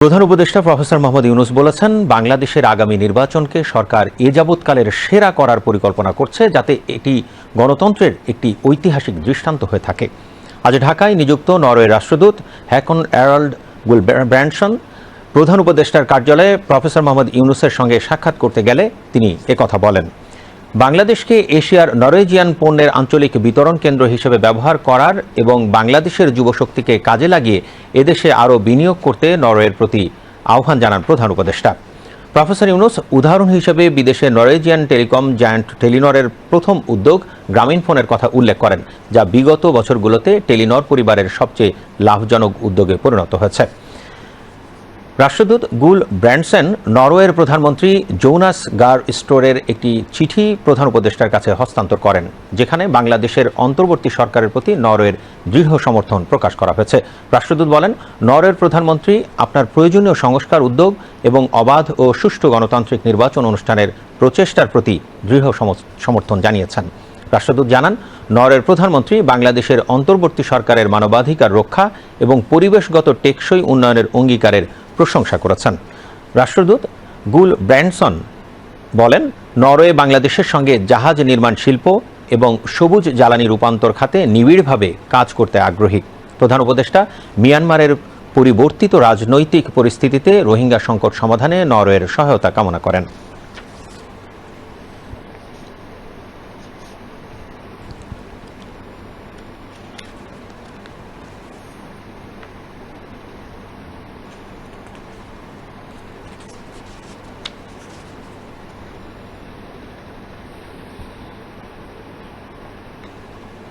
প্রধান উপদেষ্টা প্রফেসর মোহাম্মদ ইউনূস বলেছেন, বাংলাদেশের আগামী নির্বাচনকে সরকার এ যাবৎকালের সেরা করার পরিকল্পনা করছে, যাতে এটি গণতন্ত্রের একটি ঐতিহাসিক দৃষ্টান্ত হয়ে থাকে। আজ ঢাকায় নিযুক্ত নরওয়ের রাষ্ট্রদূত হ্যাকন অ্যারাল্ড গুলব্র্যান্ডসন প্রধান উপদেষ্টার কার্যালয়ে প্রফেসর মোহাম্মদ ইউনূসের সঙ্গে সাক্ষাৎ করতে গেলে তিনি একথা বলেন। বাংলাদেশকে এশিয়ার নরওয়েজিয়ান পণ্যের আঞ্চলিক বিতরণ কেন্দ্র হিসেবে ব্যবহার করার এবং বাংলাদেশের যুবশক্তিকে কাজে লাগিয়ে এদেশে আরও বিনিয়োগ করতে নরওয়ের প্রতি আহ্বান জানান প্রধান উপদেষ্টা। প্রফেসর ইউনূস উদাহরণ হিসেবে বিদেশে নরওয়েজিয়ান টেলিকম জায়ান্ট টেলিনরের প্রথম উদ্যোগ গ্রামীণফোনের কথা উল্লেখ করেন, যা বিগত বছরগুলোতে টেলিনর পরিবারের সবচেয়ে লাভজনক উদ্যোগে পরিণত হয়েছে। রাষ্ট্রদূত গুল ব্র্যান্ডসেন নরওয়ের প্রধানমন্ত্রী জোনাস গার স্টোরের একটি চিঠি প্রধান উপদেষ্টার কাছে হস্তান্তর করেন, যেখানে বাংলাদেশের অন্তর্বর্তী সরকারের প্রতি নরওয়ের দৃঢ় সমর্থন প্রকাশ করা হয়েছে। রাষ্ট্রদূত বলেন, নরওয়ের প্রধানমন্ত্রী আপনার প্রয়োজনীয় সংস্কার উদ্যোগ এবং অবাধ ও সুষ্ঠু গণতান্ত্রিক নির্বাচন অনুষ্ঠানের প্রচেষ্টার প্রতি দৃঢ় সমর্থন জানিয়েছেন। রাষ্ট্রদূত জানান, নরওয়ের প্রধানমন্ত্রী বাংলাদেশের অন্তর্বর্তী সরকারের মানবাধিকার রক্ষা এবং পরিবেশগত টেকসই উন্নয়নের অঙ্গীকারের প্রশংসা করেছেন। রাষ্ট্রদূত গুল ব্র্যান্ডসন বলেন, নরওয়ে বাংলাদেশের সঙ্গে জাহাজ নির্মাণ শিল্প এবং সবুজ জ্বালানি রূপান্তর খাতে নিবিড়ভাবে কাজ করতে আগ্রহী। প্রধান উপদেষ্টা মিয়ানমারের পরিবর্তিত রাজনৈতিক পরিস্থিতিতে রোহিঙ্গা সংকট সমাধানে নরওয়ের সহায়তা কামনা করেন।